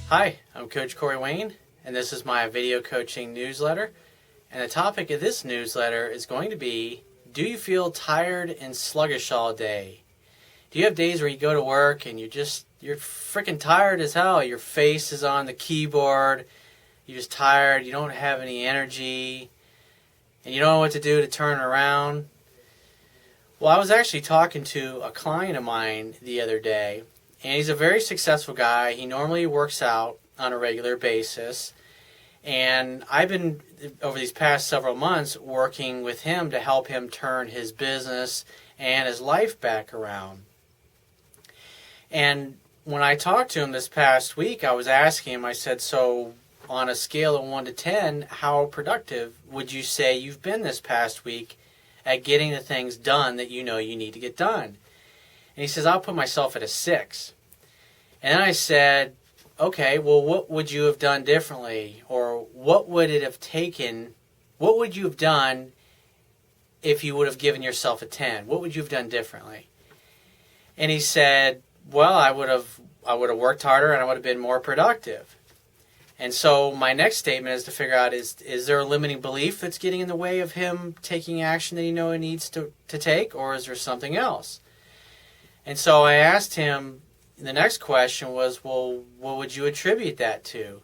Hi, I'm Coach Corey Wayne, and this is my video coaching newsletter. And the topic of this newsletter is going to be, do you feel tired and sluggish all day? Do you have days where you go to work and you're freaking tired as hell? Your face is on the keyboard, you're just tired, you don't have any energy, and you don't know what to do to turn around? Well, I was actually talking to a client of mine the other day, and he's a very successful guy. He normally works out on a regular basis. And I've been, over these past several months, working with him to help him turn his business and his life back around. And when I talked to him this past week, I was asking him, I said, so on a scale of 1 to 10, how productive would you say you've been this past week at getting the things done that you know you need to get done? And he says, I'll put myself at a 6. And then I said, okay, well, what would you have done differently? Or what would it have taken? What would you have done if you would have given yourself a 10? What would you have done differently? And he said, well, I would have worked harder and I would have been more productive. And so my next statement is to figure out, is there a limiting belief that's getting in the way of him taking action that he knows he needs to take, or is there something else? And so I asked him, the next question was, well, what would you attribute that to?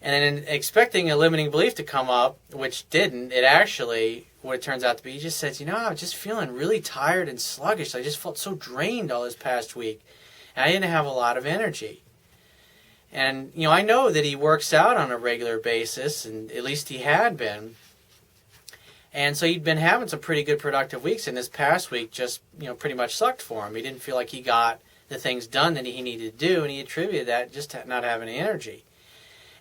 And then expecting a limiting belief to come up, which didn't, it actually, what it turns out to be, he just says, I'm just feeling really tired and sluggish. I just felt so drained all this past week. And I didn't have a lot of energy. And, I know that he works out on a regular basis, and at least he had been. And so he'd been having some pretty good productive weeks, and this past week just, pretty much sucked for him. He didn't feel like he got the things done that he needed to do, and he attributed that just to not having any energy.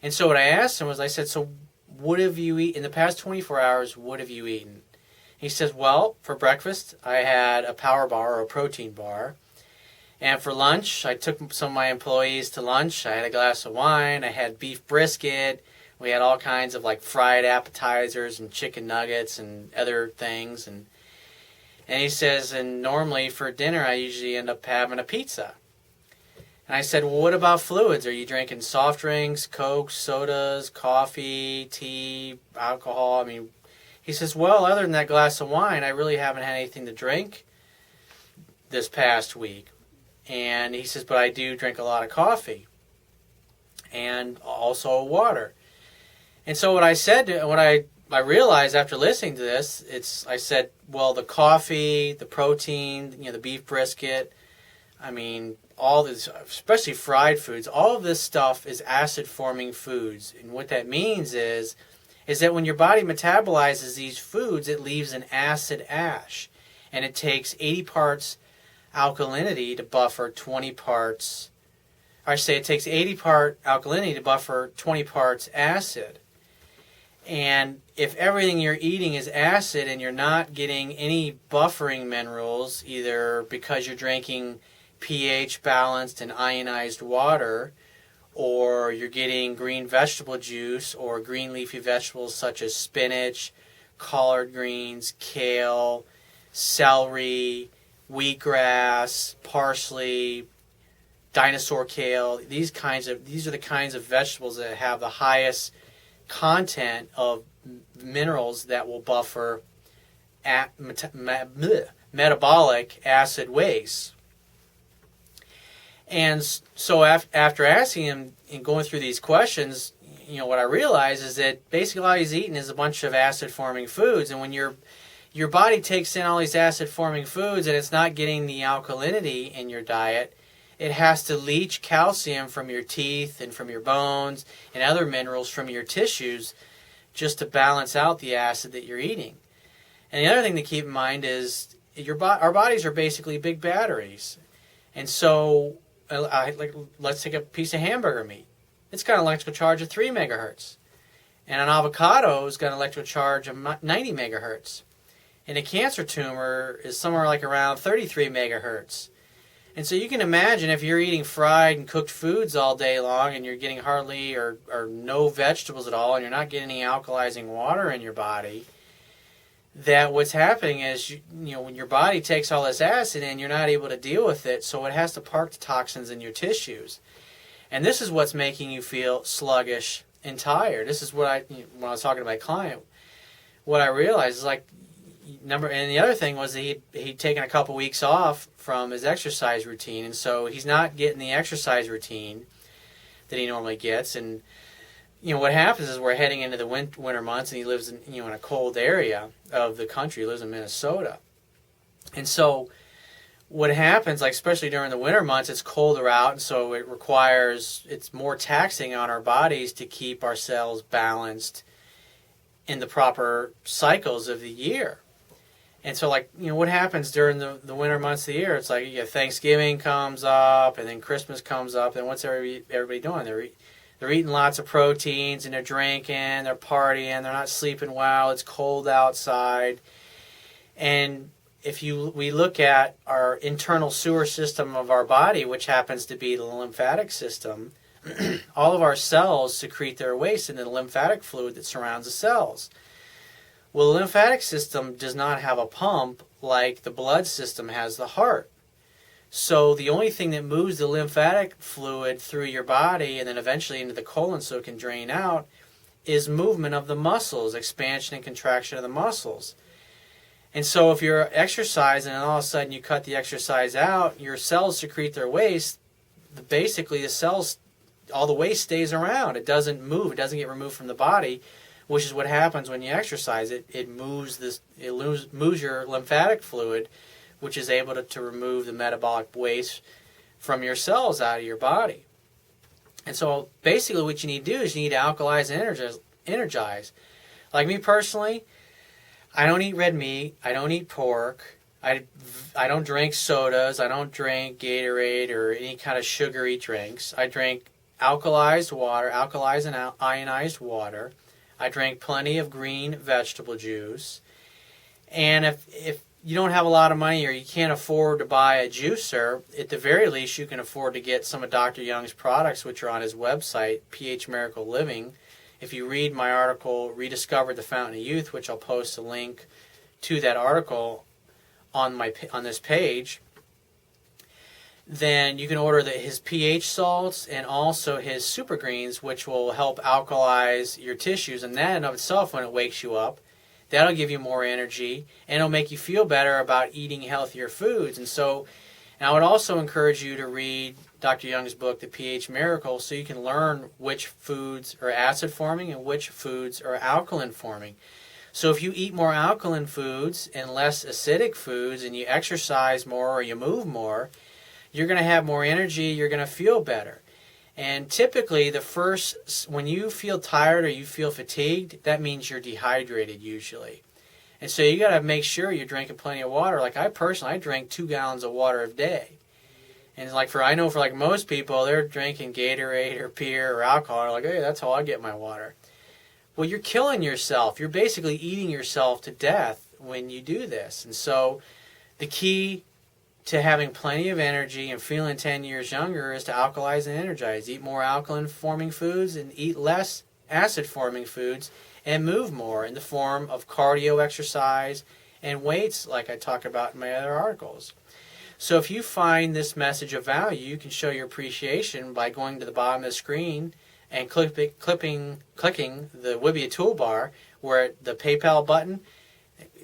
And so what I asked him was, I said, so what have you eaten in the past 24 hours? What have you eaten? He says, well, for breakfast, I had a power bar or a protein bar. And for lunch, I took some of my employees to lunch. I had a glass of wine. I had beef brisket. We had all kinds of fried appetizers and chicken nuggets and other things. And he says, and normally for dinner, I usually end up having a pizza. And I said, well, what about fluids? Are you drinking soft drinks, Coke, sodas, coffee, tea, alcohol? He says, well, other than that glass of wine, I really haven't had anything to drink this past week. And he says, but I do drink a lot of coffee and also water. And so what I said, what I realized after listening to this, I said, well, the coffee, the protein, the beef brisket, all this, especially fried foods, all of this stuff is acid-forming foods. And what that means is that when your body metabolizes these foods, it leaves an acid ash. And it takes 80 parts alkalinity to buffer 20 parts, or I say it takes 80 part alkalinity to buffer 20 parts acid. And if everything you're eating is acid and you're not getting any buffering minerals, either because you're drinking pH balanced and ionized water, or you're getting green vegetable juice or green leafy vegetables such as spinach, collard greens, kale, celery, wheatgrass, parsley, dinosaur kale, these are the kinds of vegetables that have the highest content of minerals that will buffer metabolic acid waste. And so after asking him and going through these questions, what I realized is that basically all he's eating is a bunch of acid-forming foods. And when your body takes in all these acid-forming foods and it's not getting the alkalinity in your diet, it has to leach calcium from your teeth and from your bones and other minerals from your tissues just to balance out the acid that you're eating. And the other thing to keep in mind is our bodies are basically big batteries. And so let's take a piece of hamburger meat. It's got an electrical charge of 3 megahertz. And an avocado has got an electrical charge of 90 megahertz. And a cancer tumor is somewhere around 33 megahertz. And so you can imagine if you're eating fried and cooked foods all day long and you're getting hardly or no vegetables at all and you're not getting any alkalizing water in your body, that what's happening is, when your body takes all this acid in, you're not able to deal with it, so it has to park the toxins in your tissues. And this is what's making you feel sluggish and tired. This is what when I was talking to my client, what I realized is like, and the other thing was that he'd taken a couple weeks off from his exercise routine, and so he's not getting the exercise routine that he normally gets. And what happens is we're heading into the winter months, and he lives in in a cold area of the country. He lives in Minnesota, and so what happens, like especially during the winter months, it's colder out, and so it's more taxing on our bodies to keep our cells balanced in the proper cycles of the year. And so, what happens during the winter months of the year? It's like Thanksgiving comes up, and then Christmas comes up, and what's everybody doing? They're eating lots of proteins, and they're drinking, they're partying, they're not sleeping well. It's cold outside, and if we look at our internal sewer system of our body, which happens to be the lymphatic system, all of our cells secrete their waste into the lymphatic fluid that surrounds the cells. Well, the lymphatic system does not have a pump like the blood system has the heart. So the only thing that moves the lymphatic fluid through your body and then eventually into the colon so it can drain out is movement of the muscles, expansion and contraction of the muscles. And so if you're exercising and all of a sudden you cut the exercise out, your cells secrete their waste. Basically, the cells, all the waste stays around. It doesn't move. It doesn't get removed from the body, which is what happens when you exercise. It moves your lymphatic fluid, which is able to remove the metabolic waste from your cells out of your body. And so basically what you need to do is you need to alkalize and energize. Like me personally, I don't eat red meat. I don't eat pork. I don't drink sodas. I don't drink Gatorade or any kind of sugary drinks. I drink alkalized and ionized water. I drink plenty of green vegetable juice. And if you don't have a lot of money or you can't afford to buy a juicer, at the very least you can afford to get some of Dr. Young's products, which are on his website, PH Miracle Living. If you read my article, Rediscover the Fountain of Youth, which I'll post a link to that article on this page, then you can order his pH salts and also his super greens, which will help alkalize your tissues. And that in and of itself, when it wakes you up, that'll give you more energy and it'll make you feel better about eating healthier foods. And I would also encourage you to read Dr. Young's book, The pH Miracle, so you can learn which foods are acid forming and which foods are alkaline forming. So if you eat more alkaline foods and less acidic foods and you exercise more or you move more, you're going to have more energy, you're going to feel better. And typically when you feel tired or you feel fatigued, that means you're dehydrated usually. And so you got to make sure you're drinking plenty of water. Like I drink 2 gallons of water a day. And I know for most people, they're drinking Gatorade or beer or alcohol. They're like, hey, that's how I get my water. Well, you're killing yourself. You're basically eating yourself to death when you do this. And so the key to having plenty of energy and feeling 10 years younger is to alkalize and energize. Eat more alkaline-forming foods and eat less acid-forming foods and move more in the form of cardio exercise and weights like I talk about in my other articles. So if you find this message of value, you can show your appreciation by going to the bottom of the screen and clicking the Wibbia toolbar where the PayPal button,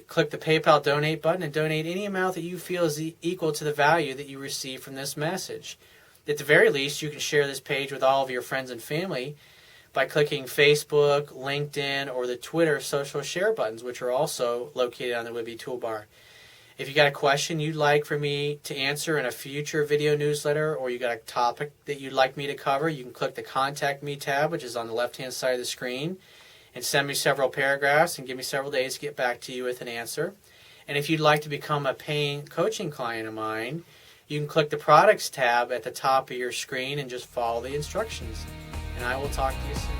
click the PayPal donate button and donate any amount that you feel is equal to the value that you receive from this message. At the very least, you can share this page with all of your friends and family by clicking Facebook, LinkedIn, or the Twitter social share buttons, which are also located on the Wibbia toolbar. If you got a question you'd like for me to answer in a future video newsletter, or you got a topic that you'd like me to cover, you can click the Contact Me tab, which is on the left-hand side of the screen, and send me several paragraphs and give me several days to get back to you with an answer. And if you'd like to become a paying coaching client of mine, you can click the Products tab at the top of your screen and just follow the instructions. And I will talk to you soon.